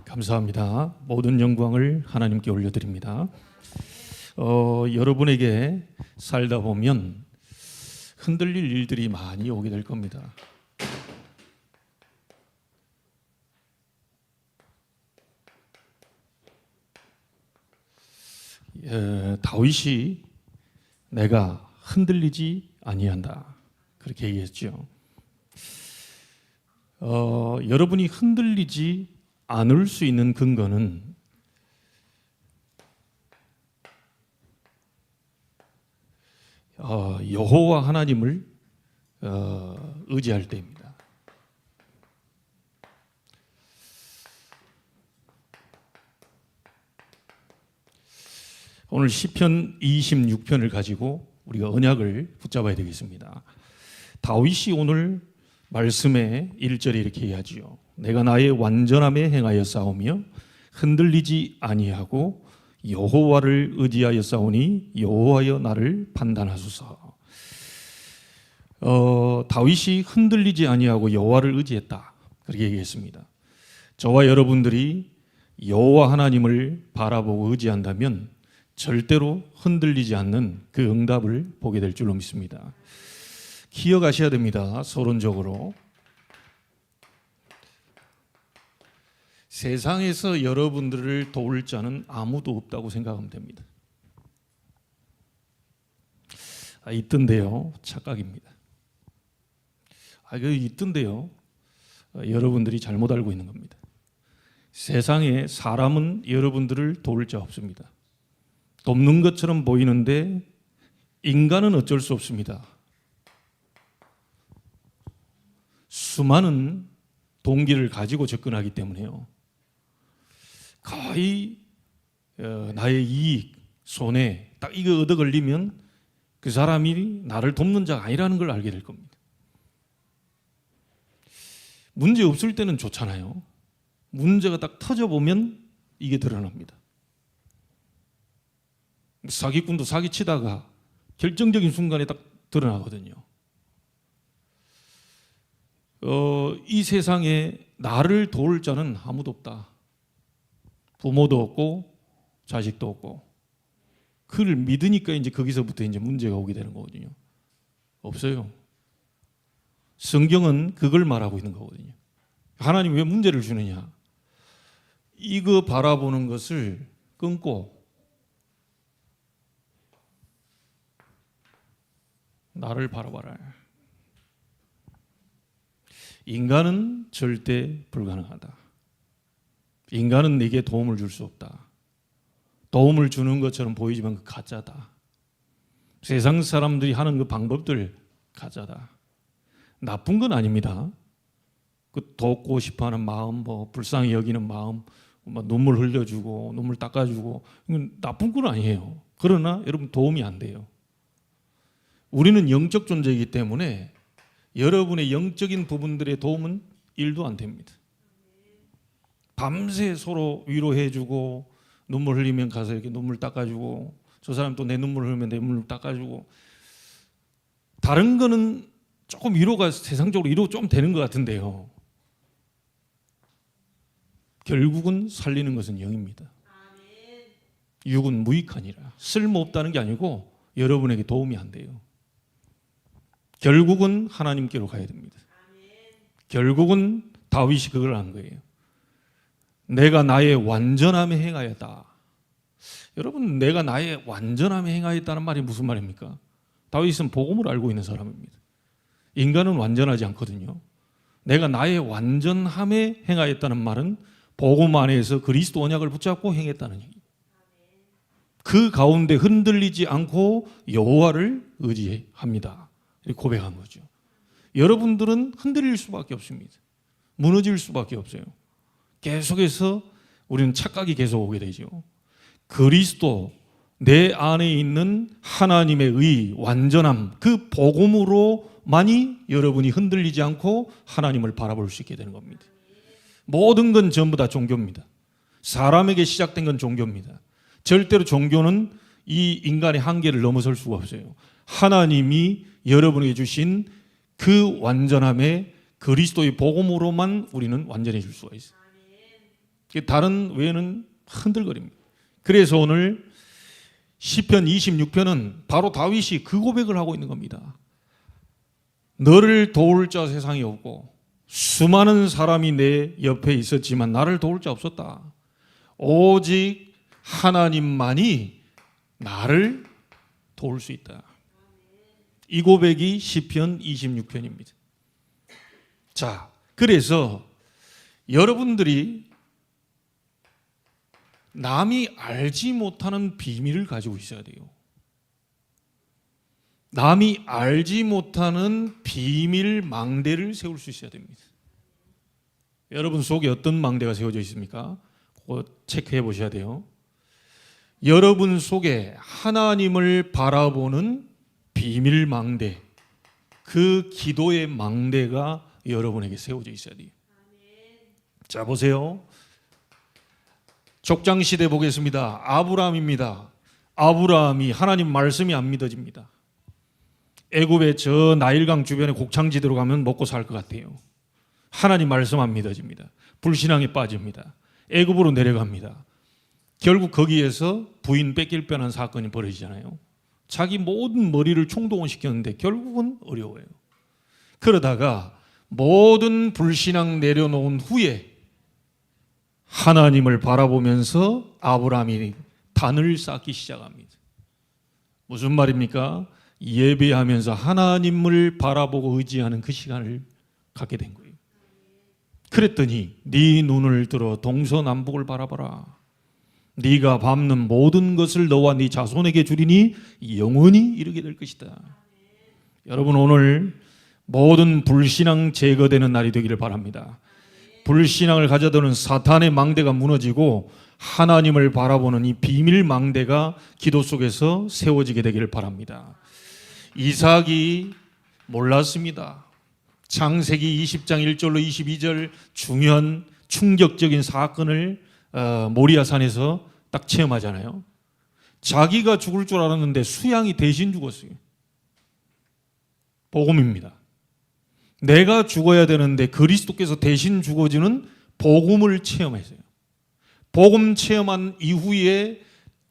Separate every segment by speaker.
Speaker 1: 감사합니다. 모든 영광을 하나님께 올려드립니다. 여러분에게 살다 보면 흔들릴 일들이 많이 오게 될 겁니다. 다윗이 내가 흔들리지 아니한다 그렇게 얘기했죠. 여러분이 흔들리지 않을 수 있는 근거는 여호와 하나님을 의지할 때입니다. 오늘 시편 26편을 가지고 우리가 언약을 붙잡아야 되겠습니다. 다윗이 오늘 말씀의 1절에 이렇게 이야기하지요. 내가 나의 완전함에 행하여 싸우며 흔들리지 아니하고 여호와를 의지하여 싸우니 여호와여 나를 판단하소서. 다윗이 흔들리지 아니하고 여호와를 의지했다 그렇게 얘기했습니다. 저와 여러분들이 여호와 하나님을 바라보고 의지한다면 절대로 흔들리지 않는 그 응답을 보게 될 줄로 믿습니다. 기억하셔야 됩니다. 서론적으로 세상에서 여러분들을 도울 자는 아무도 없다고 생각하면 됩니다. 있던데요, 착각입니다. 있던데요, 여러분들이 잘못 알고 있는 겁니다. 세상에 사람은 여러분들을 도울 자 없습니다. 돕는 것처럼 보이는데 인간은 어쩔 수 없습니다. 수많은 동기를 가지고 접근하기 때문에요. 거의 나의 이익, 손해 딱 이거 얻어 걸리면 그 사람이 나를 돕는 자가 아니라는 걸 알게 될 겁니다. 문제 없을 때는 좋잖아요. 문제가 딱 터져보면 이게 드러납니다. 사기꾼도 사기치다가 결정적인 순간에 딱 드러나거든요. 이 세상에 나를 도울 자는 아무도 없다. 부모도 없고 자식도 없고. 그를 믿으니까 이제 거기서부터 이제 문제가 오게 되는 거거든요. 없어요. 성경은 그걸 말하고 있는 거거든요. 하나님 왜 문제를 주느냐? 이거 바라보는 것을 끊고 나를 바라봐라. 인간은 절대 불가능하다. 인간은 네게 도움을 줄 수 없다. 도움을 주는 것처럼 보이지만 그 가짜다. 세상 사람들이 하는 그 방법들 가짜다. 나쁜 건 아닙니다. 그 돕고 싶어하는 마음, 불쌍히 여기는 마음, 눈물 흘려주고 눈물 닦아주고 이건 나쁜 건 아니에요. 그러나 여러분 도움이 안 돼요. 우리는 영적 존재이기 때문에 여러분의 영적인 부분들의 도움은 1도 안 됩니다. 밤새 서로 위로해주고 눈물 흘리면 가서 이렇게 눈물 닦아주고 저 사람 또 내 눈물 흘리면 내 눈물 닦아주고 다른 거는 조금 위로가 세상적으로 위로 좀 되는 것 같은데요. 결국은 살리는 것은 영입니다. 육은 무익하니라. 쓸모없다는 게 아니고 여러분에게 도움이 안 돼요. 결국은 하나님께로 가야 됩니다. 결국은 다윗이 그걸 한 거예요. 내가 나의 완전함에 행하였다. 여러분, 내가 나의 완전함에 행하였다는 말이 무슨 말입니까? 다윗은 복음을 알고 있는 사람입니다. 인간은 완전하지 않거든요. 내가 나의 완전함에 행하였다는 말은 복음 안에서 그리스도 언약을 붙잡고 행했다는 얘기예요. 그 가운데 흔들리지 않고 여호와를 의지합니다. 이렇게 고백한 거죠. 여러분들은 흔들릴 수밖에 없습니다. 무너질 수밖에 없어요. 계속해서 우리는 착각이 계속 오게 되죠. 그리스도 내 안에 있는 하나님의 의, 완전함, 그 복음으로만이 여러분이 흔들리지 않고 하나님을 바라볼 수 있게 되는 겁니다. 모든 건 전부 다 종교입니다. 사람에게 시작된 건 종교입니다. 절대로 종교는 이 인간의 한계를 넘어설 수가 없어요. 하나님이 여러분에게 주신 그 완전함에 그리스도의 복음으로만 우리는 완전해질 수가 있어요. 다른 외에는 흔들거립니다. 그래서 오늘 시편 26편은 바로 다윗이 그 고백을 하고 있는 겁니다. 너를 도울 자 세상에 없고 수많은 사람이 내 옆에 있었지만 나를 도울 자 없었다. 오직 하나님만이 나를 도울 수 있다. 이 고백이 시편 26편입니다. 자, 그래서 여러분들이 남이 알지 못하는 비밀을 가지고 있어야 돼요. 남이 알지 못하는 비밀 망대를 세울 수 있어야 됩니다. 여러분 속에 어떤 망대가 세워져 있습니까? 그거 체크해 보셔야 돼요. 여러분 속에 하나님을 바라보는 비밀 망대, 그 기도의 망대가 여러분에게 세워져 있어야 돼요. 자, 보세요. 족장시대 보겠습니다. 아브라함입니다. 아브라함이 하나님 말씀이 안 믿어집니다. 애굽의 저 나일강 주변의 곡창지대로 가면 먹고 살 것 같아요. 하나님 말씀 안 믿어집니다. 불신앙에 빠집니다. 애굽으로 내려갑니다. 결국 거기에서 부인 뺏길 뻔한 사건이 벌어지잖아요. 자기 모든 머리를 총동원시켰는데 결국은 어려워요. 그러다가 모든 불신앙 내려놓은 후에 하나님을 바라보면서 아브라함이 단을 쌓기 시작합니다. 무슨 말입니까? 예배하면서 하나님을 바라보고 의지하는 그 시간을 갖게 된 거예요. 그랬더니 네 눈을 들어 동서남북을 바라봐라. 네가 밟는 모든 것을 너와 네 자손에게 주리니 영원히 이르게 될 것이다. 여러분 오늘 모든 불신앙 제거되는 날이 되기를 바랍니다. 불신앙을 가져다는 사탄의 망대가 무너지고 하나님을 바라보는 이 비밀 망대가 기도 속에서 세워지게 되기를 바랍니다. 이삭이 몰랐습니다. 창세기 20장 1절로 22절 중요한 충격적인 사건을 모리아산에서 딱 체험하잖아요. 자기가 죽을 줄 알았는데 수양이 대신 죽었어요. 복음입니다. 내가 죽어야 되는데 그리스도께서 대신 죽어주는 복음을 체험했어요. 복음 체험한 이후에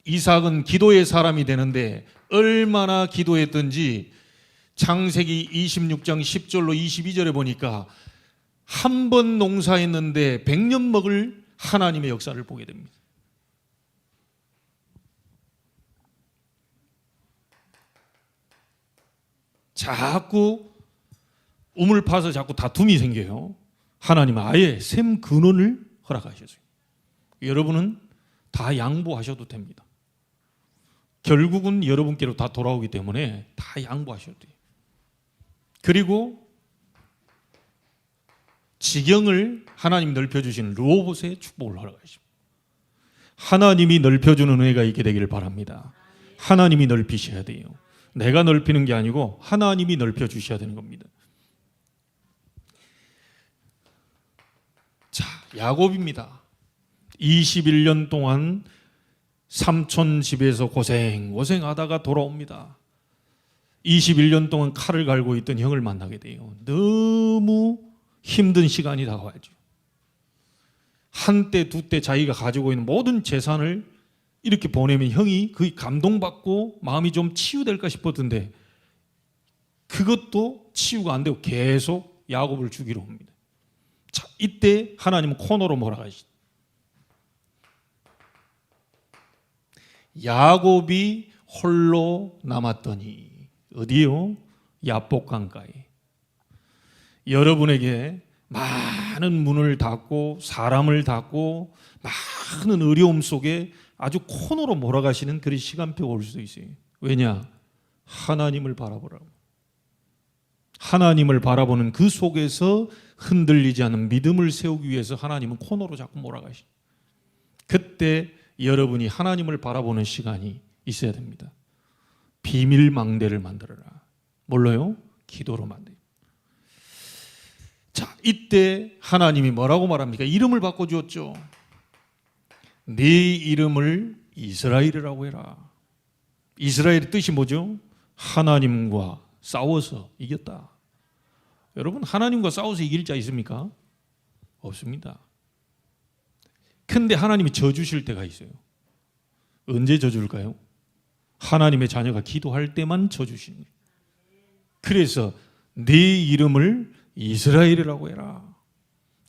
Speaker 1: 이삭은 기도의 사람이 되는데 얼마나 기도했던지 창세기 26장 10절로 22절에 보니까 한 번 농사했는데 100년 먹을 하나님의 역사를 보게 됩니다. 자꾸 우물 파서 자꾸 다툼이 생겨요. 하나님은 아예 샘 근원을 허락하셨어요. 여러분은 다 양보하셔도 됩니다. 결국은 여러분께로 다 돌아오기 때문에 다 양보하셔도 돼요. 그리고 지경을 하나님 넓혀주신 르호봇의 축복을 허락하십니다. 하나님이 넓혀주는 은혜가 있게 되기를 바랍니다. 하나님이 넓히셔야 돼요. 내가 넓히는 게 아니고 하나님이 넓혀주셔야 되는 겁니다. 자, 야곱입니다. 21년 동안 삼촌 집에서 고생하다가 돌아옵니다. 21년 동안 칼을 갈고 있던 형을 만나게 돼요. 너무 힘든 시간이 다가와죠. 한때 두때 자기가 가지고 있는 모든 재산을 이렇게 보내면 형이 거의 감동받고 마음이 좀 치유될까 싶었던데 그것도 치유가 안 되고 계속 야곱을 죽이러 옵니다. 자, 이때 하나님은 코너로 몰아가시죠. 야곱이 홀로 남았더니 어디요? 야복 강가에. 여러분에게 많은 문을 닫고 사람을 닫고 많은 어려움 속에 아주 코너로 몰아가시는 그런 시간표가 올 수도 있어요. 왜냐? 하나님을 바라보라고. 하나님을 바라보는 그 속에서 흔들리지 않는 믿음을 세우기 위해서 하나님은 코너로 자꾸 몰아가시죠. 그때 여러분이 하나님을 바라보는 시간이 있어야 됩니다. 비밀 망대를 만들어라. 뭘로요? 기도로 만들어요. 자, 이때 하나님이 뭐라고 말합니까? 이름을 바꿔주었죠. 네 이름을 이스라엘이라고 해라. 이스라엘의 뜻이 뭐죠? 하나님과 싸워서 이겼다. 여러분, 하나님과 싸워서 이길 자 있습니까? 없습니다. 근데 하나님이 져주실 때가 있어요. 언제 져줄까요? 하나님의 자녀가 기도할 때만 져주시는 거예요. 그래서 네 이름을 이스라엘이라고 해라.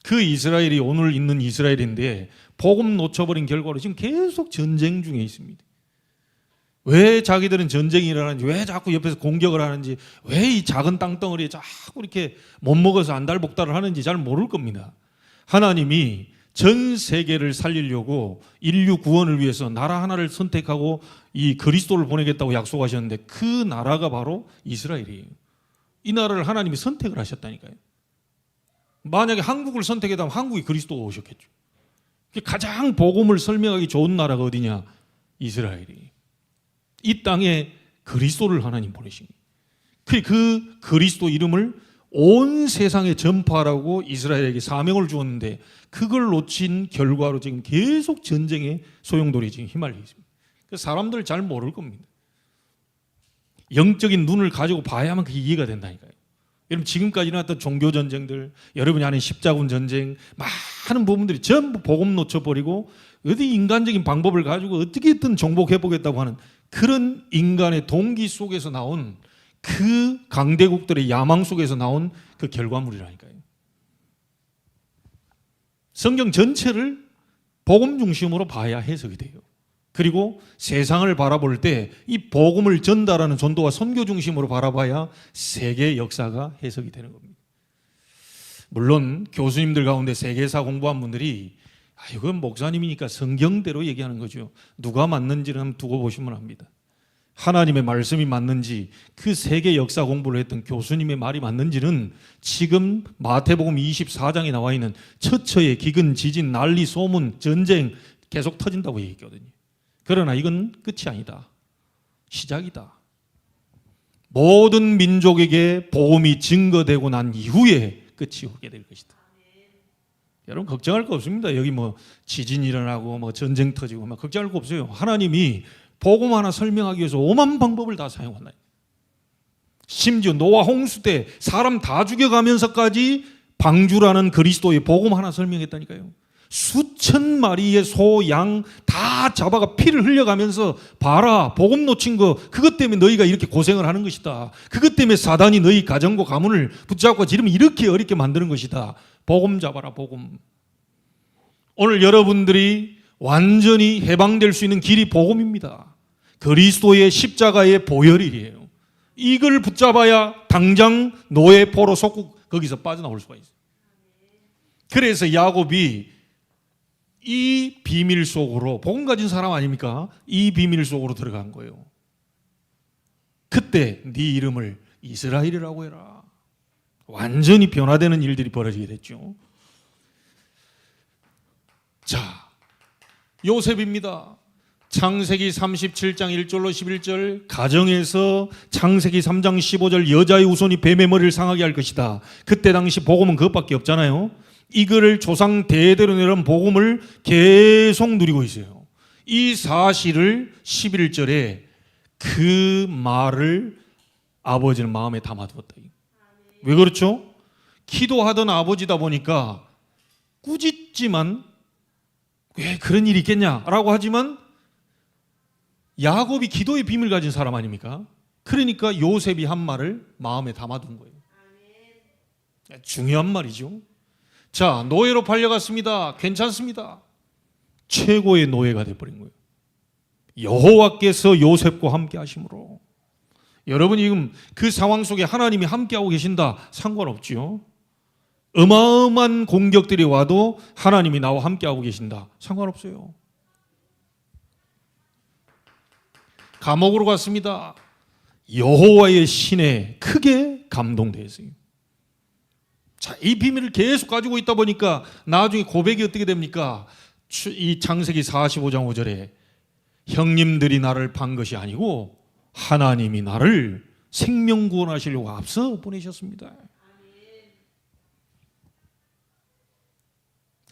Speaker 1: 그 이스라엘이 오늘 있는 이스라엘인데 복음 놓쳐버린 결과로 지금 계속 전쟁 중에 있습니다. 왜 자기들은 전쟁이 일어나는지, 왜 자꾸 옆에서 공격을 하는지, 왜 이 작은 땅덩어리에 자꾸 이렇게 못 먹어서 안달복달을 하는지 잘 모를 겁니다. 하나님이 전 세계를 살리려고 인류 구원을 위해서 나라 하나를 선택하고 이 그리스도를 보내겠다고 약속하셨는데 그 나라가 바로 이스라엘이에요. 이 나라를 하나님이 선택을 하셨다니까요. 만약에 한국을 선택했다면 한국이 그리스도가 오셨겠죠. 가장 복음을 설명하기 좋은 나라가 어디냐? 이스라엘이. 이 땅에 그리스도를 하나님 보내신 거예요. 그 그리스도 이름을 온 세상에 전파하라고 이스라엘에게 사명을 주었는데 그걸 놓친 결과로 지금 계속 전쟁의 소용돌이에 지금 휘말려 있습니다. 사람들 잘 모를 겁니다. 영적인 눈을 가지고 봐야만 그게 이해가 된다니까요. 여러분 지금까지 일어났던 종교 전쟁들, 여러분이 아는 십자군 전쟁, 많은 부분들이 전부 복음 놓쳐버리고 어디 인간적인 방법을 가지고 어떻게든 정복해보겠다고 하는 그런 인간의 동기 속에서 나온 그 강대국들의 야망 속에서 나온 그 결과물이라니까요. 성경 전체를 복음 중심으로 봐야 해석이 돼요. 그리고 세상을 바라볼 때 이 복음을 전달하는 전도와 선교 중심으로 바라봐야 세계 역사가 해석이 되는 겁니다. 물론 교수님들 가운데 세계사 공부한 분들이 이건 목사님이니까 성경대로 얘기하는 거죠. 누가 맞는지를 한번 두고 보시면 합니다. 하나님의 말씀이 맞는지 그 세계 역사 공부를 했던 교수님의 말이 맞는지는 지금 마태복음 24장에 나와 있는 처처에 기근, 지진, 난리, 소문, 전쟁 계속 터진다고 얘기했거든요. 그러나 이건 끝이 아니다. 시작이다. 모든 민족에게 복음이 증거되고 난 이후에 끝이 오게 될 것이다. 여러분 걱정할 거 없습니다. 여기 뭐 지진 일어나고 뭐 전쟁 터지고 막 걱정할 거 없어요. 하나님이 복음 하나 설명하기 위해서 오만 방법을 다 사용한다. 심지어 노아 홍수 때 사람 다 죽여가면서까지 방주라는 그리스도의 복음 하나 설명했다니까요. 수천 마리의 소, 양 다 잡아가 피를 흘려가면서 봐라, 복음 놓친 거 그것 때문에 너희가 이렇게 고생을 하는 것이다. 그것 때문에 사단이 너희 가정과 가문을 붙잡고 지금 이렇게 어렵게 만드는 것이다. 복음 잡아라, 복음. 오늘 여러분들이 완전히 해방될 수 있는 길이 복음입니다. 그리스도의 십자가의 보혈이에요. 이걸 붙잡아야 당장 노예 포로 속국 거기서 빠져나올 수가 있어요. 그래서 야곱이 이 비밀 속으로, 복음 가진 사람 아닙니까? 이 비밀 속으로 들어간 거예요. 그때 네 이름을 이스라엘이라고 해라. 완전히 변화되는 일들이 벌어지게 됐죠. 자, 요셉입니다. 창세기 37장 1절로 11절, 가정에서 창세기 3장 15절 여자의 후손이 뱀의 머리를 상하게 할 것이다. 그때 당시 복음은 그것밖에 없잖아요. 이거를 조상 대대로 내려온 복음을 계속 누리고 있어요. 이 사실을 11절에 그 말을 아버지는 마음에 담아두었다. 왜 그렇죠? 기도하던 아버지다 보니까 꾸짖지만 왜 그런 일이 있겠냐라고 하지만 야곱이 기도의 비밀을 가진 사람 아닙니까? 그러니까 요셉이 한 말을 마음에 담아둔 거예요. 중요한 말이죠. 자, 노예로 팔려갔습니다. 괜찮습니다. 최고의 노예가 돼버린 거예요. 여호와께서 요셉과 함께 하심으로. 여러분 지금 그 상황 속에 하나님이 함께하고 계신다 상관없지요. 어마어마한 공격들이 와도 하나님이 나와 함께하고 계신다 상관없어요. 감옥으로 갔습니다. 여호와의 신에 크게 감동되었어요. 자, 이 비밀을 계속 가지고 있다 보니까 나중에 고백이 어떻게 됩니까? 이 창세기 45장 5절에 형님들이 나를 판 것이 아니고 하나님이 나를 생명 구원하시려고 앞서 보내셨습니다.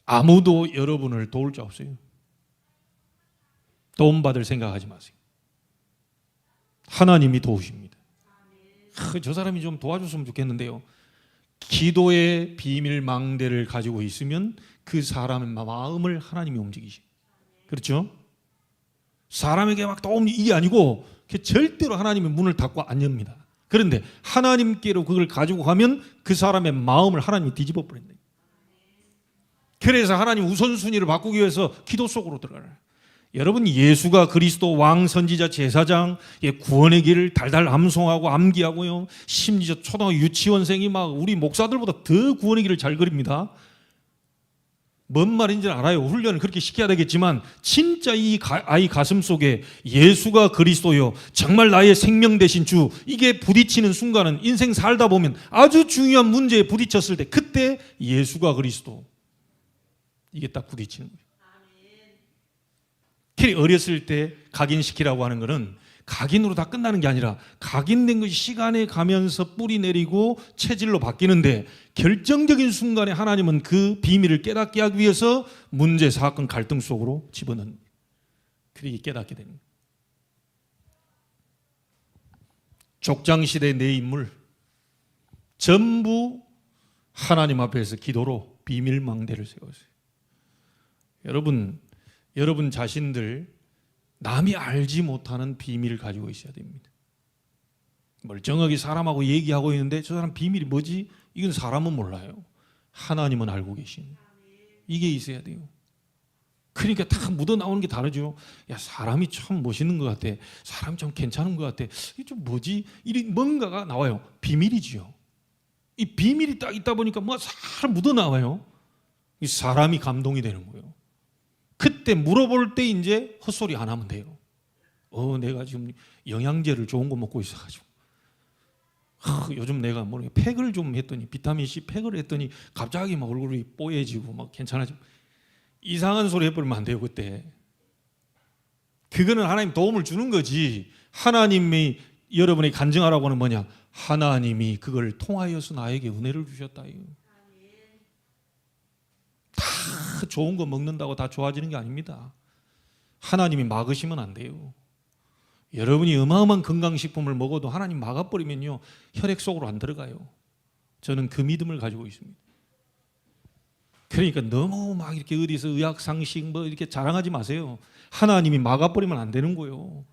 Speaker 1: 아무도 여러분을 도울 자 없어요. 도움받을 생각하지 마세요. 하나님이 도우십니다. 저 사람이 좀 도와줬으면 좋겠는데요. 기도의 비밀 망대를 가지고 있으면 그 사람의 마음을 하나님이 움직이시. 그렇죠? 사람에게 막 도움이 이게 아니고 절대로 하나님의 문을 닫고 안 엽니다. 그런데 하나님께로 그걸 가지고 가면 그 사람의 마음을 하나님이 뒤집어 버린다. 그래서 하나님 우선순위를 바꾸기 위해서 기도 속으로 들어가라. 여러분, 예수가 그리스도 왕 선지자 제사장 구원의 길을 달달 암송하고 암기하고요. 심지어 초등학교 유치원생이 막 우리 목사들보다 더 구원의 길을 잘 그립니다. 뭔 말인지는 알아요. 훈련을 그렇게 시켜야 되겠지만 진짜 이 아이 가슴 속에 예수가 그리스도요, 정말 나의 생명 되신 주, 이게 부딪히는 순간은 인생 살다 보면 아주 중요한 문제에 부딪혔을 때 그때 예수가 그리스도, 이게 딱 부딪히는 거예요. 그래 어렸을 때 각인시키라고 하는 것은 각인으로 다 끝나는 게 아니라 각인된 것이 시간에 가면서 뿌리 내리고 체질로 바뀌는데 결정적인 순간에 하나님은 그 비밀을 깨닫게 하기 위해서 문제, 사건, 갈등 속으로 집어넣는, 그렇게 깨닫게 되는 거예요. 족장시대 내 인물 전부 하나님 앞에서 기도로 비밀 망대를 세웠어요. 여러분 자신들 남이 알지 못하는 비밀을 가지고 있어야 됩니다. 멀쩡하게 사람하고 얘기하고 있는데 저 사람 비밀이 뭐지? 이건 사람은 몰라요. 하나님은 알고 계신. 이게 있어야 돼요. 그러니까 다 묻어나오는 게 다르죠. 야, 사람이 참 멋있는 것 같아. 사람이 참 괜찮은 것 같아. 이게 좀 뭐지? 이런 뭔가가 나와요. 비밀이지요. 이 비밀이 딱 있다 보니까 뭐 잘 묻어나와요. 이 사람이 감동이 되는 거예요. 그때 물어볼 때 이제 헛소리 안 하면 돼요. 내가 지금 영양제를 좋은 거 먹고 있어가지고 요즘 내가 뭐 팩을 좀 했더니 비타민 C 팩을 했더니 갑자기 막 얼굴이 뽀얘지고 막 괜찮아지고, 이상한 소리 해버리면 안 돼요. 그때 그거는 하나님 도움을 주는 거지. 하나님이 여러분이 간증하라고 하는 뭐냐? 하나님이 그걸 통하여서 나에게 은혜를 주셨다. 다 좋은 거 먹는다고 다 좋아지는 게 아닙니다. 하나님이 막으시면 안 돼요. 여러분이 어마어마한 건강식품을 먹어도 하나님 막아버리면요, 혈액 속으로 안 들어가요. 저는 그 믿음을 가지고 있습니다. 그러니까 너무 막 이렇게 어디서 의학 상식 뭐 이렇게 자랑하지 마세요. 하나님이 막아버리면 안 되는 거예요.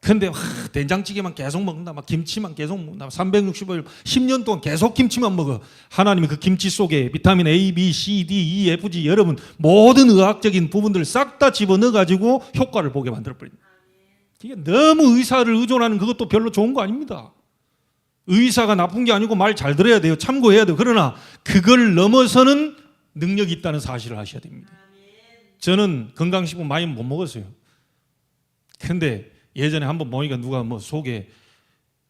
Speaker 1: 근데 된장찌개만 계속 먹는다, 막 김치만 계속 먹는다, 365일 10년 동안 계속 김치만 먹어. 하나님이 그 김치 속에 비타민 A, B, C, D, E, F, G 여러분 모든 의학적인 부분들을 싹 다 집어넣어 가지고 효과를 보게 만들어 버립니다. 이게 너무 의사를 의존하는 그것도 별로 좋은 거 아닙니다. 의사가 나쁜 게 아니고 말 잘 들어야 돼요. 참고해야 돼요. 그러나 그걸 넘어서는 능력이 있다는 사실을 아셔야 됩니다. 저는 건강식품 많이 못 먹었어요. 근데 예전에 한번 보니까 누가 뭐 속에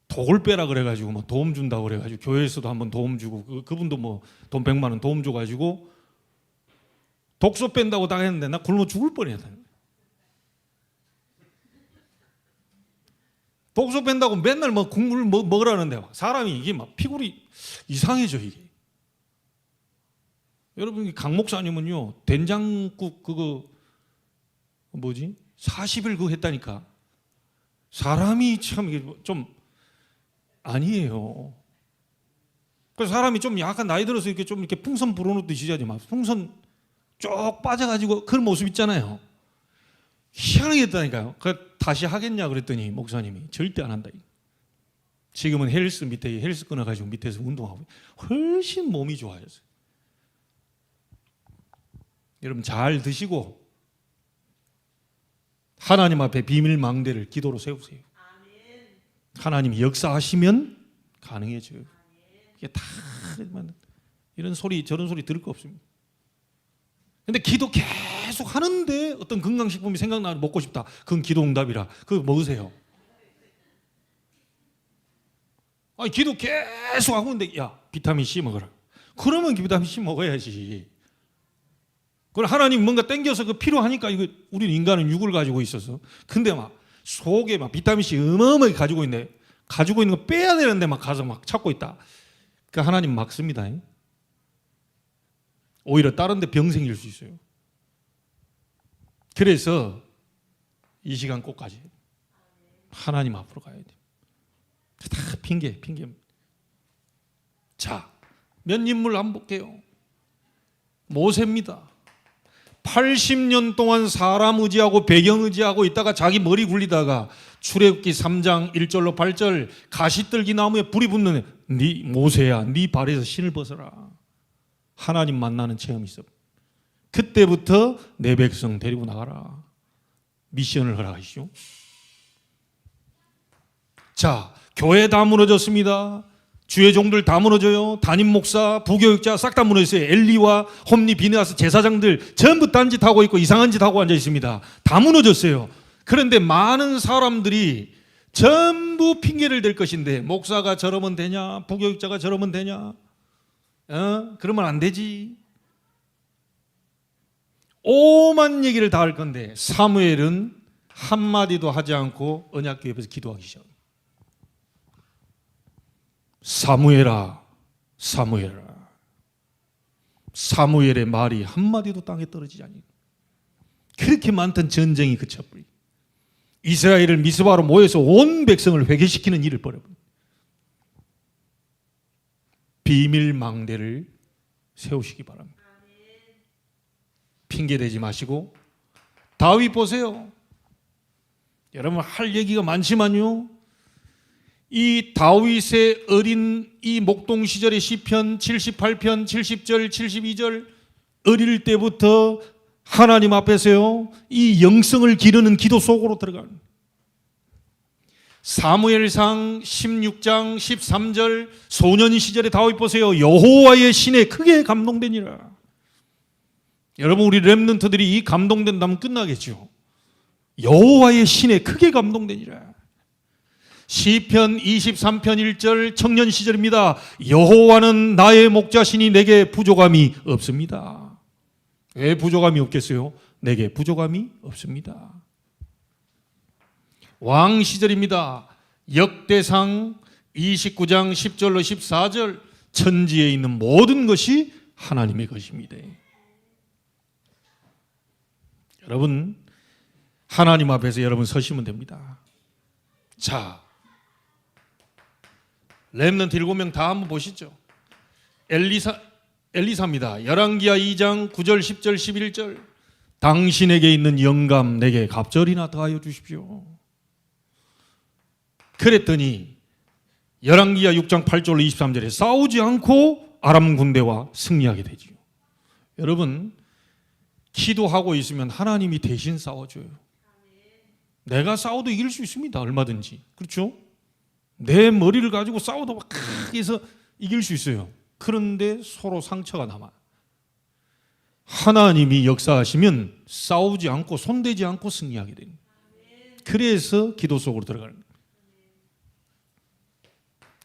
Speaker 1: 독을 빼라 그래가지고 뭐 도움 준다고 그래가지고 교회에서도 한번 도움 주고, 그분도 뭐 돈 100만 원 도움 줘가지고 독소 뺀다고 딱 했는데 나 굶어 죽을 뻔했다. 독소 뺀다고 맨날 뭐 국물 먹으라는데 사람이 이게 막 피골이 이상해져 이게. 여러분 강 목사님은요 된장국 그거 뭐지 40일 그거 했다니까. 사람이 참 이게 좀 아니에요. 그래서 사람이 좀 약간 나이 들어서 이렇게 좀 이렇게 풍선 불어넣듯이 하지 마. 풍선 쭉 빠져가지고 그런 모습 있잖아요. 희한하게 했다니까요. 그 다시 하겠냐 그랬더니 목사님이 절대 안 한다. 지금은 헬스 밑에 헬스 끊어가지고 밑에서 운동하고 훨씬 몸이 좋아졌어요. 여러분 잘 드시고 하나님 앞에 비밀 망대를 기도로 세우세요. 하나님이 역사하시면 가능해져요. 이게 다 이런 소리 저런 소리 들을 거 없습니다. 근데 기도 계속 하는데 어떤 건강식품이 생각나면 먹고 싶다. 그건 기도 응답이라 그거 먹으세요. 아니 기도 계속 하고 있는데 야 비타민 C 먹어라. 그러면 비타민 C 먹어야지. 그걸 하나님 뭔가 땡겨서 그 필요하니까 이거 우리는 인간은 육을 가지고 있어서 근데 막 속에 막 비타민 C 어마어마하게 가지고 있네. 가지고 있는 거 빼야 되는데 막 가서 막 찾고 있다. 그러니까 하나님 막습니다. 오히려 다른 데 병 생길 수 있어요. 그래서 이 시간 꼭 가지. 하나님 앞으로 가야 돼. 다 핑계. 자, 몇 인물 한번 볼게요. 모세입니다. 80년 동안 사람 의지하고 배경 의지하고 있다가 자기 머리 굴리다가 출애굽기 3장 1절로 8절 가시떨기 나무에 불이 붙는 네 모세야, 네 발에서 신을 벗어라. 하나님 만나는 체험이 있어. 그때부터 내 백성 데리고 나가라. 미션을 허락하시죠. 자, 교회 다 무너졌습니다. 주의 종들 다 무너져요. 담임 목사, 부교육자 싹 다 무너졌어요. 엘리와 홈리, 비느하스 제사장들 전부 딴짓 하고 있고 이상한 짓 하고 앉아 있습니다. 다 무너졌어요. 그런데 많은 사람들이 전부 핑계를 댈 것인데 목사가 저러면 되냐? 부교육자가 저러면 되냐? 그러면 안 되지. 오만 얘기를 다 할 건데 사무엘은 한마디도 하지 않고 언약궤 옆에서 기도하기 시작합니다. 사무엘아, 사무엘아. 사무엘의 말이 한마디도 땅에 떨어지지 않니. 그렇게 많던 전쟁이 그쳐버리. 이스라엘을 미스바로 모여서 온 백성을 회개시키는 일을 벌여버려. 비밀 망대를 세우시기 바랍니다. 핑계대지 마시고 다윗 보세요. 여러분 할 얘기가 많지만요, 이 다윗의 어린 이 목동 시절의 시편 78편 70절 72절 어릴 때부터 하나님 앞에서요 이 영성을 기르는 기도 속으로 들어가는 사무엘상 16장 13절 소년 시절의 다윗 보세요. 여호와의 신에 크게 감동되니라. 여러분 우리 렘넌트들이 이 감동된다면 끝나겠죠. 여호와의 신에 크게 감동되니라. 시편 23편 1절 청년 시절입니다. 여호와는 나의 목자시니 내게 부족함이 없습니다. 왜 부족함이 없겠어요? 내게 부족함이 없습니다. 왕 시절입니다. 역대상 29장 10절로 14절 천지에 있는 모든 것이 하나님의 것입니다. 여러분 하나님 앞에서 여러분 서시면 됩니다. 자, 렘넌트 7명 다 한번 보시죠. 엘리사입니다. 열왕기하 2장 9절 10절 11절 당신에게 있는 영감 내게 갑절이나 더하여 주십시오. 그랬더니 열왕기하 6장 8절로 23절에 싸우지 않고 아람 군대와 승리하게 되죠. 여러분 기도하고 있으면 하나님이 대신 싸워줘요. 내가 싸워도 이길 수 있습니다. 얼마든지. 그렇죠? 내 머리를 가지고 싸워도 막 해서 이길 수 있어요. 그런데 서로 상처가 남아. 하나님이 역사하시면 싸우지 않고 손대지 않고 승리하게 됩니다. 그래서 기도 속으로 들어가는 거예요.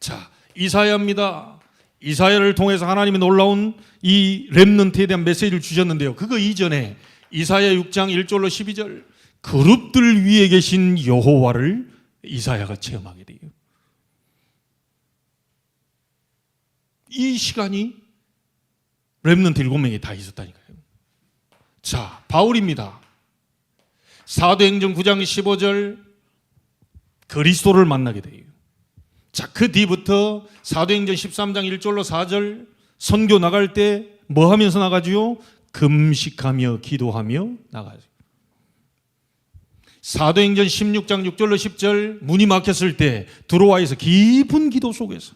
Speaker 1: 자, 이사야입니다. 이사야를 통해서 하나님이 놀라운 이 렘넌트에 대한 메시지를 주셨는데요. 그거 이전에 이사야 6장 1절로 12절 그룹들 위에 계신 여호와를 이사야가 체험하게 돼요. 이 시간이 렘넌트 7명이 다 있었다니까요. 자, 바울입니다. 사도행전 9장 15절 그리스도를 만나게 돼요. 자, 그 뒤부터 사도행전 13장 1절로 4절 선교 나갈 때 뭐 하면서 나가지요? 금식하며 기도하며 나가죠. 사도행전 16장 6절로 10절 문이 막혔을 때 들어와서 깊은 기도 속에서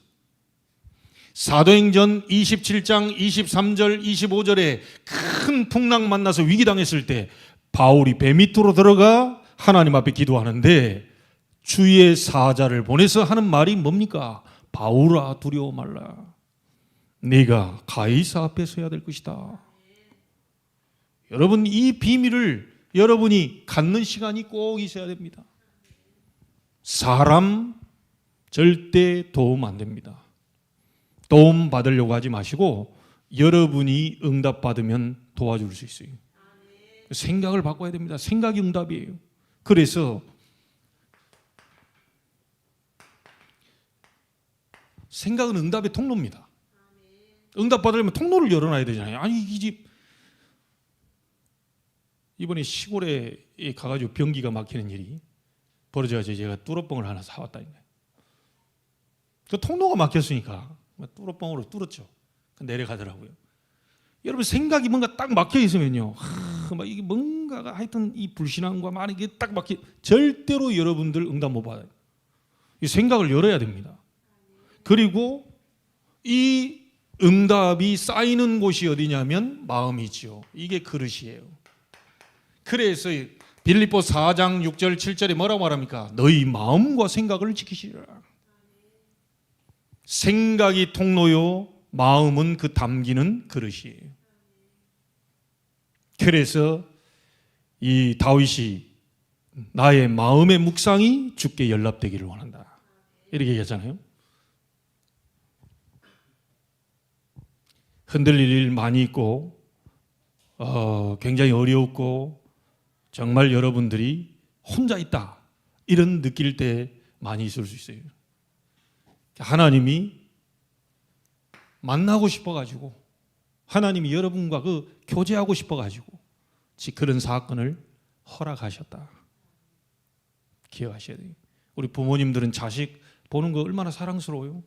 Speaker 1: 사도행전 27장 23절 25절에 큰 풍랑 만나서 위기당했을 때 바울이 배 밑으로 들어가 하나님 앞에 기도하는데 주의 사자를 보내서 하는 말이 뭡니까? 바울아 두려워 말라. 네가 가이사 앞에 서야 될 것이다. 여러분 이 비밀을 여러분이 갖는 시간이 꼭 있어야 됩니다. 사람 절대 도움 안 됩니다. 도움 받으려고 하지 마시고 여러분이 응답받으면 도와줄 수 있어요. 생각을 바꿔야 됩니다. 생각이 응답이에요. 그래서 생각은 응답의 통로입니다. 응답 받으려면 통로를 열어놔야 되잖아요. 아니 이 집 이번에 시골에 가가지고 변기가 막히는 일이 벌어져가지고 제가 뚫어뻥을 하나 사왔다니까요. 그 통로가 막혔으니까 뚫어뻥으로 뚫었죠. 내려가더라고요. 여러분 생각이 뭔가 딱 막혀 있으면요, 막 이게 뭔가가 하여튼 이 불신앙과 막 이게 딱 막혀, 절대로 여러분들 응답 못 받아요. 이 생각을 열어야 됩니다. 그리고 이 응답이 쌓이는 곳이 어디냐면 마음이지요. 이게 그릇이에요. 그래서 빌립보 4장 6절 7절에 뭐라고 말합니까? 너희 마음과 생각을 지키시라. 생각이 통로요, 마음은 그 담기는 그릇이에요. 그래서 이 다윗이 나의 마음의 묵상이 주께 연락되기를 원한다, 이렇게 얘기하잖아요. 흔들릴 일 많이 있고 굉장히 어렵고 정말 여러분들이 혼자 있다 이런 느낄 때 많이 있을 수 있어요. 하나님이 만나고 싶어가지고, 하나님이 여러분과 그 교제하고 싶어가지고 그런 사건을 허락하셨다. 기억하셔야 돼요. 우리 부모님들은 자식 보는 거 얼마나 사랑스러워요.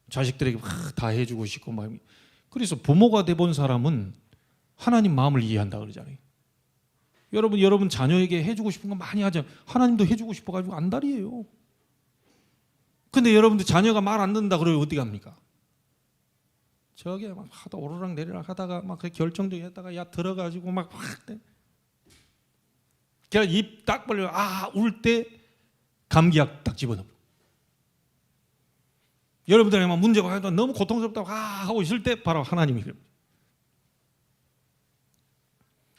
Speaker 1: 자식들에게 막 다 해주고 싶고 막. 그래서 부모가 돼본 사람은 하나님 마음을 이해한다 그러잖아요. 여러분 자녀에게 해주고 싶은 거 많이 하죠. 하나님도 해주고 싶어가지고 안달이에요. 근데 여러분들 자녀가 말 안 듣는다 그러면 어떻게 합니까? 저게 막 하다 오르락 내리락 하다가 막 결정적이 했다가 야 들어가지고 막 그냥 입 딱 벌려 울 때 감기약 딱 집어넣어. 여러분들이 막 문제가 해도 너무 고통스럽다고 하고 있을 때 바로 하나님이 그럽니다.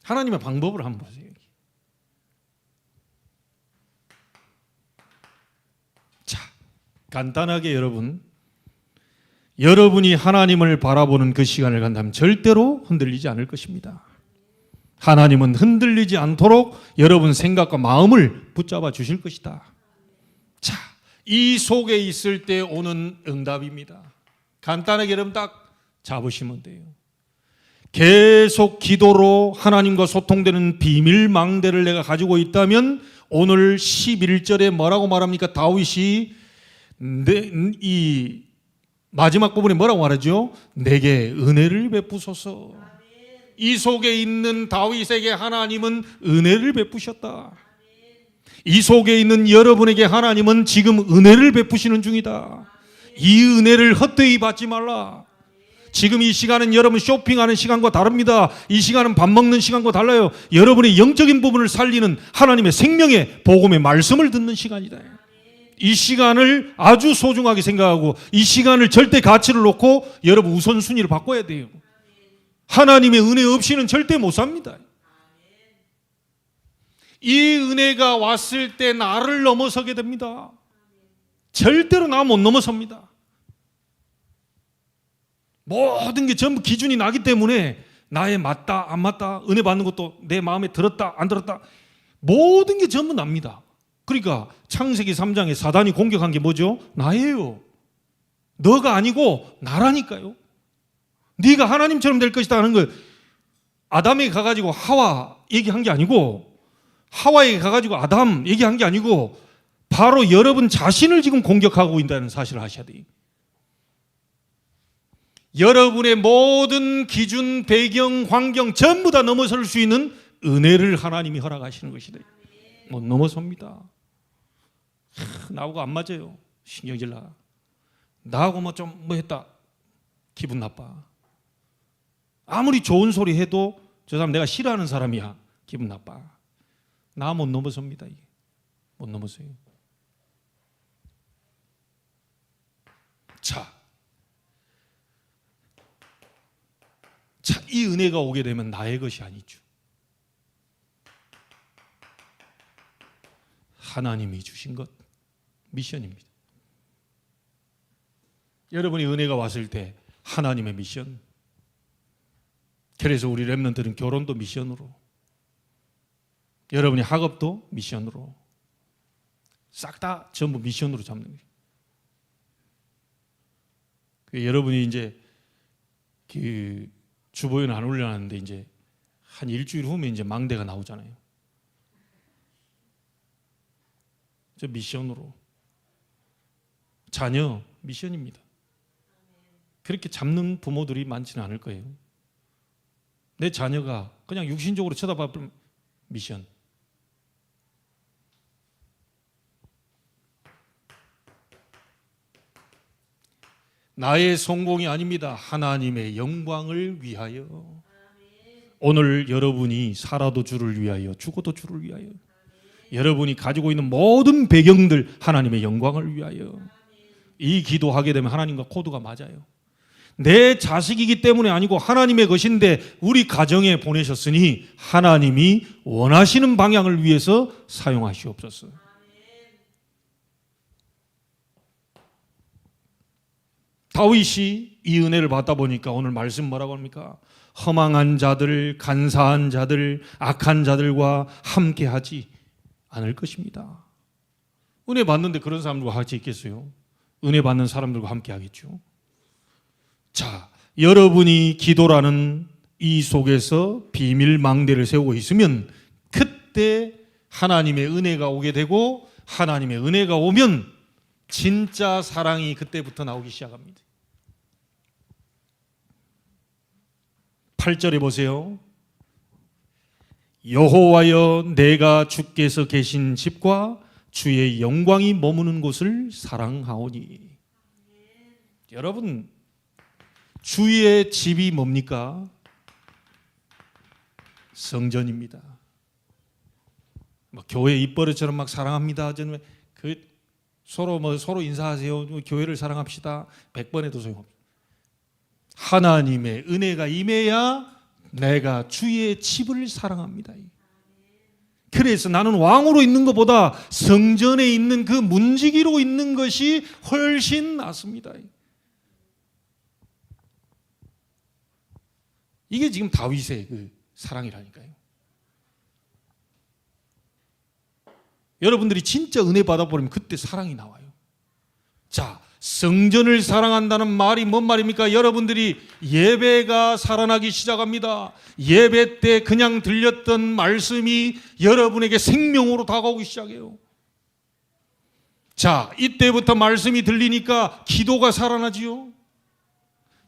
Speaker 1: 하나님의 방법을 한번 보세요. 자, 간단하게 여러분이 하나님을 바라보는 그 시간을 간다면 절대로 흔들리지 않을 것입니다. 하나님은 흔들리지 않도록 여러분 생각과 마음을 붙잡아 주실 것이다. 자, 이 속에 있을 때 오는 응답입니다. 간단하게 여러분 딱 잡으시면 돼요. 계속 기도로 하나님과 소통되는 비밀 망대를 내가 가지고 있다면 오늘 11절에 뭐라고 말합니까? 다윗이 이 마지막 부분에 뭐라고 말하죠? 내게 은혜를 베푸소서. 이 속에 있는 다윗에게 하나님은 은혜를 베푸셨다. 이 속에 있는 여러분에게 하나님은 지금 은혜를 베푸시는 중이다. 이 은혜를 헛되이 받지 말라. 지금 이 시간은 여러분 쇼핑하는 시간과 다릅니다. 이 시간은 밥 먹는 시간과 달라요. 여러분의 영적인 부분을 살리는 하나님의 생명의 복음의 말씀을 듣는 시간이다. 이 시간을 아주 소중하게 생각하고 이 시간을 절대 가치를 놓고 여러분 우선순위를 바꿔야 돼요. 하나님의 은혜 없이는 절대 못 삽니다. 이 은혜가 왔을 때 나를 넘어서게 됩니다. 절대로 나 못 넘어섭니다. 모든 게 전부 기준이 나기 때문에 나의 맞다 안 맞다, 은혜 받는 것도 내 마음에 들었다 안 들었다, 모든 게 전부 납니다. 그러니까 창세기 3장에 사단이 공격한 게 뭐죠? 나예요. 너가 아니고 나라니까요. 네가 하나님처럼 될 것이다 하는 걸 아담에게 가가지고 하와 얘기한 게 아니고, 하와에게 가가지고 아담 얘기한 게 아니고 바로 여러분 자신을 지금 공격하고 있다는 사실을 아셔야 돼요. 여러분의 모든 기준, 배경, 환경 전부 다 넘어설 수 있는 은혜를 하나님이 허락하시는 것이다. 못 넘어섭니다. 나하고 안 맞아요. 신경질 나. 나하고 뭐 좀 뭐 했다. 기분 나빠. 아무리 좋은 소리 해도 저 사람 내가 싫어하는 사람이야. 기분 나빠. 나 못 넘어섭니다. 이게. 못 넘어서요. 자, 이 은혜가 오게 되면 나의 것이 아니죠. 하나님이 주신 것, 미션입니다. 여러분이 은혜가 왔을 때 하나님의 미션. 그래서 우리 렘넌트들은 결혼도 미션으로, 여러분이 학업도 미션으로, 싹 다 전부 미션으로 잡는 거예요. 여러분이 이제 그 주보위원 안 올려놨는데 이제 한 일주일 후면 이제 망대가 나오잖아요. 저 미션으로. 자녀 미션입니다. 그렇게 잡는 부모들이 많지는 않을 거예요. 내 자녀가 그냥 육신적으로 쳐다봐보면 미션. 나의 성공이 아닙니다. 하나님의 영광을 위하여. 오늘 여러분이 살아도 주를 위하여, 죽어도 주를 위하여. 여러분이 가지고 있는 모든 배경들 하나님의 영광을 위하여. 이 기도하게 되면 하나님과 코드가 맞아요. 내 자식이기 때문에 아니고 하나님의 것인데 우리 가정에 보내셨으니 하나님이 원하시는 방향을 위해서 사용하시옵소서. 다윗이 이 은혜를 받다 보니까 오늘 말씀 뭐라고 합니까? 허망한 자들, 간사한 자들, 악한 자들과 함께하지 않을 것입니다. 은혜 받는데 그런 사람들과 같이 있겠어요? 은혜 받는 사람들과 함께 하겠죠. 자, 여러분이 기도라는 이 속에서 비밀 망대를 세우고 있으면 그때 하나님의 은혜가 오게 되고 하나님의 은혜가 오면 진짜 사랑이 그때부터 나오기 시작합니다. 8절에 보세요. 여호와여 내가 주께서 계신 집과 주의 영광이 머무는 곳을 사랑하오니. 여러분, 주의 집이 뭡니까? 성전입니다. 교회 입버릇처럼 막 사랑합니다. 저는 서로 인사하세요. 교회를 사랑합시다. 100번 해도 소용없어요. 하나님의 은혜가 임해야 내가 주의 집을 사랑합니다. 그래서 나는 왕으로 있는 것보다 성전에 있는 그 문지기로 있는 것이 훨씬 낫습니다. 이게 지금 다윗의 그 사랑이라니까요. 여러분들이 진짜 은혜 받아버리면 그때 사랑이 나와요. 자, 성전을 사랑한다는 말이 뭔 말입니까? 여러분들이 예배가 살아나기 시작합니다. 예배 때 그냥 들렸던 말씀이 여러분에게 생명으로 다가오기 시작해요. 자, 이때부터 말씀이 들리니까 기도가 살아나지요.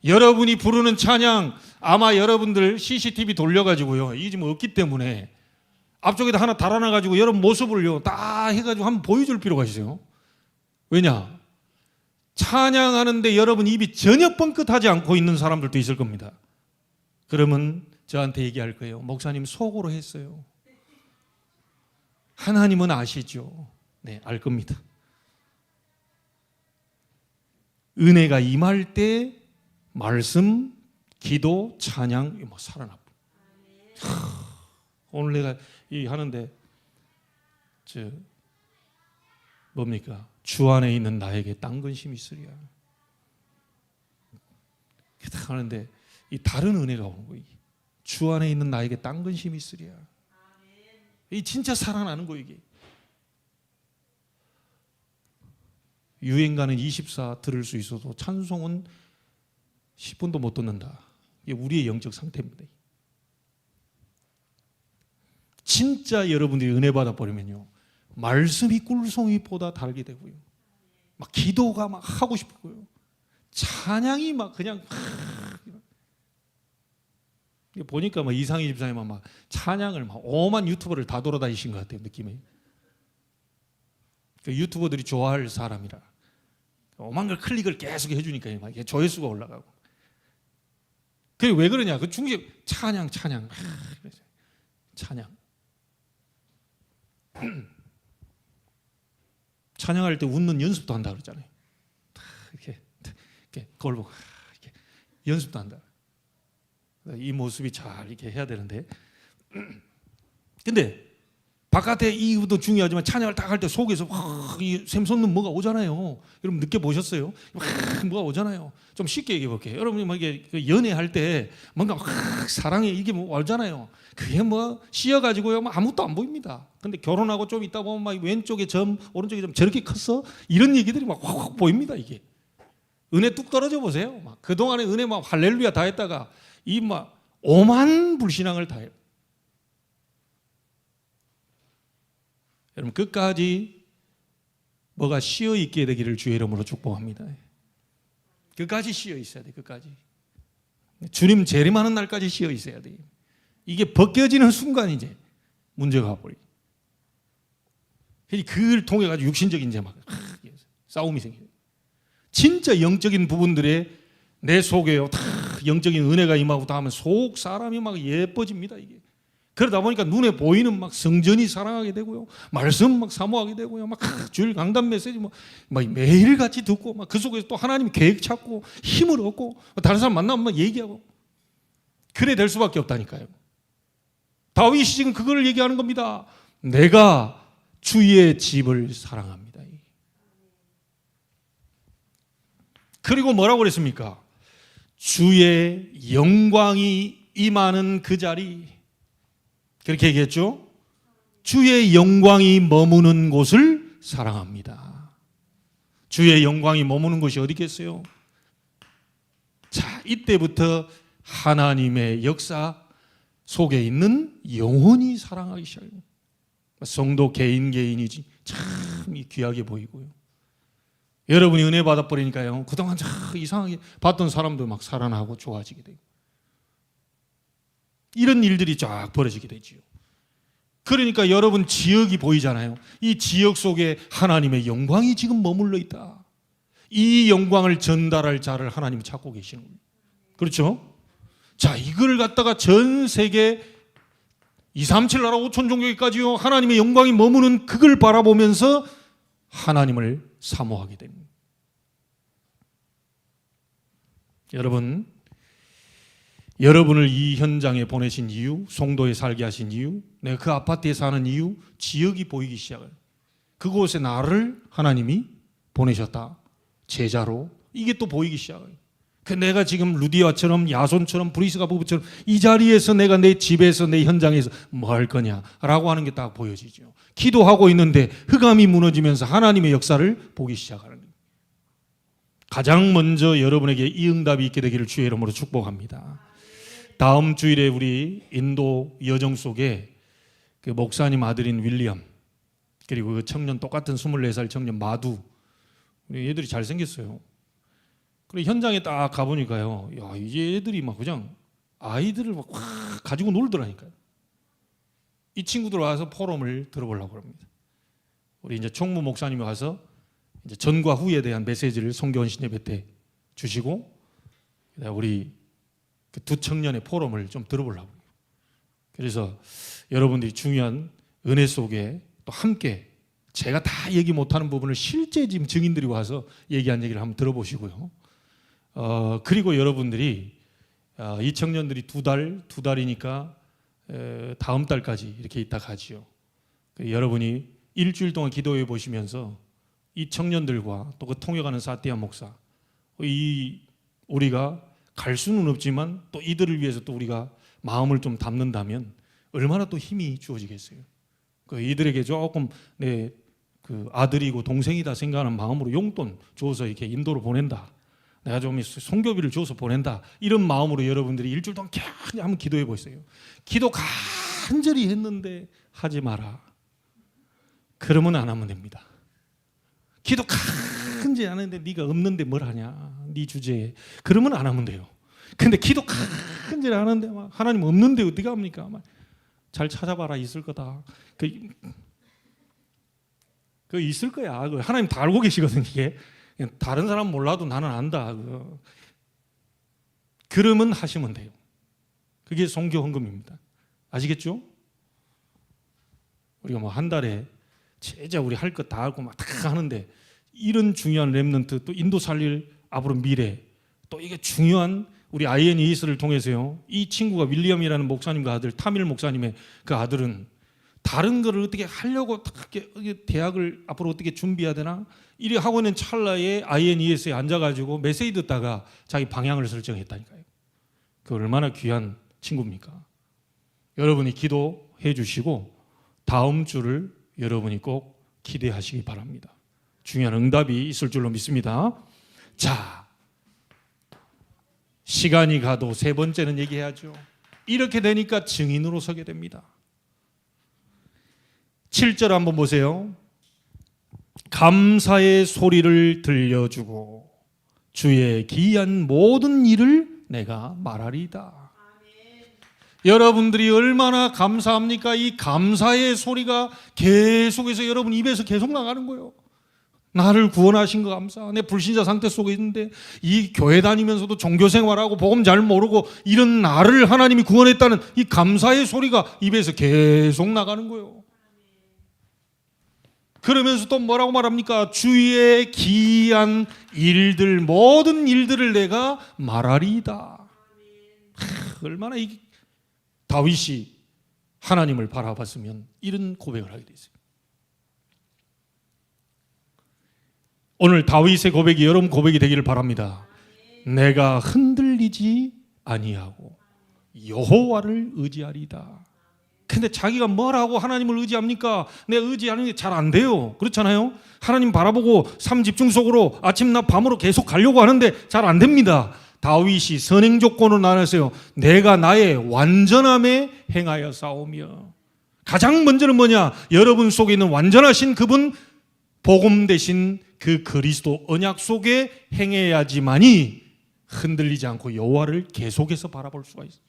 Speaker 1: 여러분이 부르는 찬양, 아마 여러분들 CCTV 돌려가지고요, 이게 지금 없기 때문에 앞쪽에다 하나 달아놔가지고 여러분 모습을요 다 해가지고 한번 보여줄 필요가 있어요. 왜냐? 찬양하는데 여러분 입이 전혀 뻥끗하지 않고 있는 사람들도 있을 겁니다. 그러면 저한테 얘기할 거예요. 목사님 속으로 했어요. 하나님은 아시죠? 네, 알 겁니다. 은혜가 임할 때 말씀, 기도, 찬양 살아나. 오늘 내가 이 하는데 뭡니까? 주 안에 있는 나에게 딴 근심이 있으랴. 딱 하는데 이 다른 은혜가 오는 거예요. 주 안에 있는 나에게 딴 근심이 있으랴. 이 진짜 살아나는 거 이게. 유행가는 24 들을 수 있어도 찬송은 10분도 못 듣는다. 이게 우리의 영적 상태입니다. 진짜 여러분들이 은혜 받아버리면요, 말씀이 꿀송이보다 달게 되고요, 막 기도가 막 하고 싶고요, 찬양이 막 그냥 보니까 막 이상희 집사님은 막 찬양을 막 오만 유튜버를 다 돌아다니신 것 같아요. 느낌이. 그 유튜버들이 좋아할 사람이라 오만 걸 클릭을 계속 해주니까 막 조회수가 올라가고. 그게 왜 그러냐? 그 중심 찬양. 찬양할 때 웃는 연습도 한다 그러잖아요. 이렇게 거울 보고 이렇게 연습도 한다. 이 모습이 잘 이렇게 해야 되는데, 근데 바깥에 이것도 중요하지만 찬양을 딱 할 때 속에서 이 샘솟는 뭐가 오잖아요. 여러분 느껴보셨어요? 뭐가 오잖아요. 좀 쉽게 얘기해 볼게요. 여러분이 막 이게 연애할 때 뭔가 사랑에 이게 뭐 오잖아요. 그게 뭐 씌어가지고요, 뭐 아무것도 안 보입니다. 근데 결혼하고 좀 있다 보면 막 왼쪽에 점, 오른쪽에 점 저렇게 컸어? 이런 얘기들이 막 확 보입니다. 이게 은혜 뚝 떨어져 보세요. 막 그동안에 은혜 막 할렐루야 다 했다가 이 막 오만 불신앙을 다 해요. 여러분 끝까지 뭐가 씌어 있게 되기를 주의 이름으로 축복합니다. 끝까지 씌어 있어야 돼. 끝까지. 주님 재림하는 날까지 씌어 있어야 돼. 이게 벗겨지는 순간 이제 문제가 와버려. 그걸 통해 가지고 육신적인 이제 막 싸움이 생겨요. 진짜 영적인 부분들에 내 속에요 다 영적인 은혜가 임하고 다 하면 속 사람이 막 예뻐집니다. 이게 그러다 보니까 눈에 보이는 막 성전이 사랑하게 되고요, 말씀 막 사모하게 되고요, 막 주일 강단 메시지 막 매일 같이 듣고 막 그 속에서 또 하나님 계획 찾고 힘을 얻고 다른 사람 만나면 막 얘기하고 그래 될 수밖에 없다니까요. 다윗이 지금 그걸 얘기하는 겁니다. 내가 주의 집을 사랑합니다. 그리고 뭐라고 그랬습니까? 주의 영광이 임하는 그 자리, 그렇게 얘기했죠? 주의 영광이 머무는 곳을 사랑합니다. 주의 영광이 머무는 곳이 어디 있겠어요? 자, 이때부터 하나님의 역사 속에 있는 영혼이 사랑하기 시작해요. 성도 개인이지 참 귀하게 보이고요. 여러분이 은혜 받아버리니까요, 그동안 참 이상하게 봤던 사람도 막 살아나고 좋아지게 돼요. 이런 일들이 쫙 벌어지게 되지요. 그러니까 여러분 지역이 보이잖아요. 이 지역 속에 하나님의 영광이 지금 머물러 있다. 이 영광을 전달할 자를 하나님이 찾고 계시는 거예요. 그렇죠? 자, 이걸 갖다가 전 세계 237 나라 5천 종교까지요, 하나님의 영광이 머무는 그걸 바라보면서 하나님을 사모하게 됩니다. 여러분을 이 현장에 보내신 이유, 송도에 살게 하신 이유, 내가 그 아파트에 사는 이유, 지역이 보이기 시작해요. 그곳에 나를 하나님이 보내셨다. 제자로. 이게 또 보이기 시작해요. 내가 지금 루디아처럼 야손처럼 브리스가 부부처럼 이 자리에서 내가 내 집에서 내 현장에서 뭐 할 거냐라고 하는 게 딱 보여지죠. 기도하고 있는데 흑암이 무너지면서 하나님의 역사를 보기 시작하는 거예요. 가장 먼저 여러분에게 이 응답이 있게 되기를 주의 이름으로 축복합니다. 다음 주일에 우리 인도 여정 속에 그 목사님 아들인 윌리엄, 그리고 그 청년 똑같은 24살 청년 마두, 우리 얘들이 잘생겼어요. 그리고 현장에 딱 가보니까요, 야, 이제 애들이 막 그냥 아이들을 막 가지고 놀더라니까요. 이 친구들 와서 포럼을 들어보려고 합니다. 우리 이제 총무 목사님이 와서 이제 전과 후에 대한 메시지를 성교원신 예배 때 주시고, 우리 그 두 청년의 포럼을 좀 들어보려고. 그래서 여러분들이 중요한 은혜 속에 또 함께 제가 다 얘기 못하는 부분을 실제 지금 증인들이 와서 얘기한 얘기를 한번 들어보시고요. 그리고 여러분들이 이 청년들이 두 달이니까 다음 달까지 이렇게 있다 가지요. 여러분이 일주일 동안 기도해 보시면서 이 청년들과 또 그 통역하는 사띠아 목사, 우리가 갈 수는 없지만 또 이들을 위해서 또 우리가 마음을 좀 담는다면 얼마나 또 힘이 주어지겠어요. 이들에게 조금 내 그 아들이고 동생이다 생각하는 마음으로 용돈 줘서 이렇게 인도로 보낸다. 내가 좀 송교비를 줘서 보낸다. 이런 마음으로 여러분들이 일주일 동안 그냥 한번 기도해 보세요. 기도 간절히 했는데 하지 마라. 그러면 안 하면 됩니다. 기도 간절히 안 했는데 네가 없는데 뭘 하냐, 네 주제에. 그러면 안 하면 돼요. 근데 기도 간절히 안 하는데 하나님 없는데 어떻게 합니까? 잘 찾아봐라, 있을 거다. 그 있을 거야. 하나님 다 알고 계시거든. 이게 다른 사람 몰라도 나는 안다. 그러면 하시면 돼요. 그게 송교 헌금입니다. 아시겠죠? 우리가 한 달에 진짜 우리 할 것 다 하고 막 다 하는데 이런 중요한 렘넌트, 또 인도 살릴 앞으로 미래, 또 이게 중요한 우리 INES를 통해서요, 이 친구가 윌리엄이라는 목사님과 아들 타밀 목사님의 그 아들은 다른 거를 어떻게 하려고 대학을 앞으로 어떻게 준비해야 되나 이리 하고 있는 찰나에 INES에 앉아가지고 메시지 듣다가 자기 방향을 설정했다니까요. 그 얼마나 귀한 친구입니까? 여러분이 기도해 주시고 다음 주를 여러분이 꼭 기대하시기 바랍니다. 중요한 응답이 있을 줄로 믿습니다. 자, 시간이 가도 세 번째는 얘기해야죠. 이렇게 되니까 증인으로 서게 됩니다. 7절 한번 보세요. 감사의 소리를 들려주고 주의 기이한 모든 일을 내가 말하리이다. 여러분들이 얼마나 감사합니까? 이 감사의 소리가 계속해서 여러분 입에서 계속 나가는 거예요. 나를 구원하신 거 감사. 내 불신자 상태 속에 있는데 이 교회 다니면서도 종교 생활하고 복음 잘 모르고 이런 나를 하나님이 구원했다는 이 감사의 소리가 입에서 계속 나가는 거예요. 그러면서 또 뭐라고 말합니까? 주의 기이한 일들, 모든 일들을 내가 말하리이다. 얼마나 이 다윗이 하나님을 바라봤으면 이런 고백을 하게 됐어요. 오늘 다윗의 고백이 여러분 고백이 되기를 바랍니다. 내가 흔들리지 아니하고 여호와를 의지하리이다. 근데 자기가 뭐라고 하나님을 의지합니까? 내 의지하는 게 잘 안 돼요. 그렇잖아요. 하나님 바라보고 삶 집중 속으로 아침 낮 밤으로 계속 가려고 하는데 잘 안 됩니다. 다윗이 선행 조건으로 나눴어요. 내가 나의 완전함에 행하여 싸우며. 가장 먼저는 뭐냐? 여러분 속에 있는 완전하신 그분, 복음 되신 그 그리스도 언약 속에 행해야지만이 흔들리지 않고 여호와를 계속해서 바라볼 수가 있어요.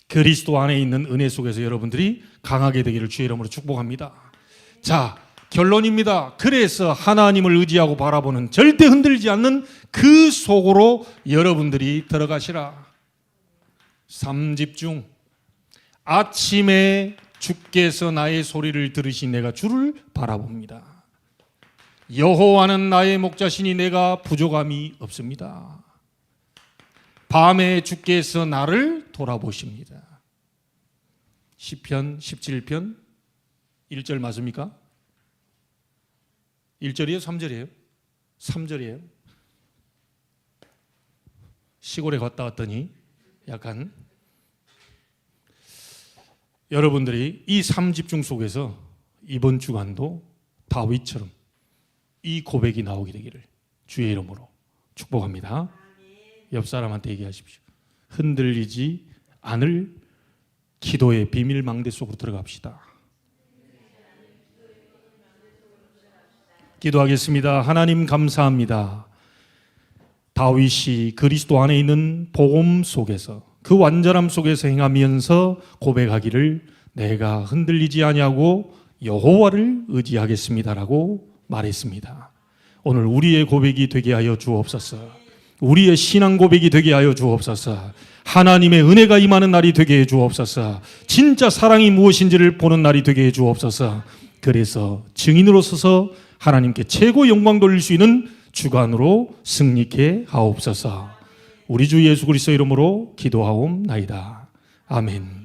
Speaker 1: 그리스도 안에 있는 은혜 속에서 여러분들이 강하게 되기를 주의 이름으로 축복합니다. 자, 결론입니다. 그래서 하나님을 의지하고 바라보는 절대 흔들리지 않는 그 속으로 여러분들이 들어가시라. 3집중. 아침에 주께서 나의 소리를 들으시 내가 주를 바라봅니다. 여호와는 나의 목자시니 내가 부족함이 없습니다. 밤에 주께서 나를 돌아보십니다. 시편 17편 1절 맞습니까? 1절이에요? 3절이에요? 3절이에요. 시골에 갔다 왔더니 약간 여러분들이 이 3집중 속에서 이번 주간도 다윗처럼 이 고백이 나오게 되기를 주의 이름으로 축복합니다. 옆 사람한테 얘기하십시오. 흔들리지 않을 기도의 비밀 망대 속으로 들어갑시다. 기도하겠습니다. 하나님 감사합니다. 다윗이 그리스도 안에 있는 복음 속에서 그 완전함 속에서 행하면서 고백하기를 내가 흔들리지 아니하고 여호와를 의지하겠습니다라고 말했습니다. 오늘 우리의 고백이 되게 하여 주옵소서. 우리의 신앙 고백이 되게 하여 주옵소서. 하나님의 은혜가 임하는 날이 되게 해 주옵소서. 진짜 사랑이 무엇인지를 보는 날이 되게 해 주옵소서. 그래서 증인으로 서서 하나님께 최고 영광 돌릴 수 있는 주간으로 승리케 하옵소서. 우리 주 예수 그리스도 이름으로 기도하옵나이다. 아멘.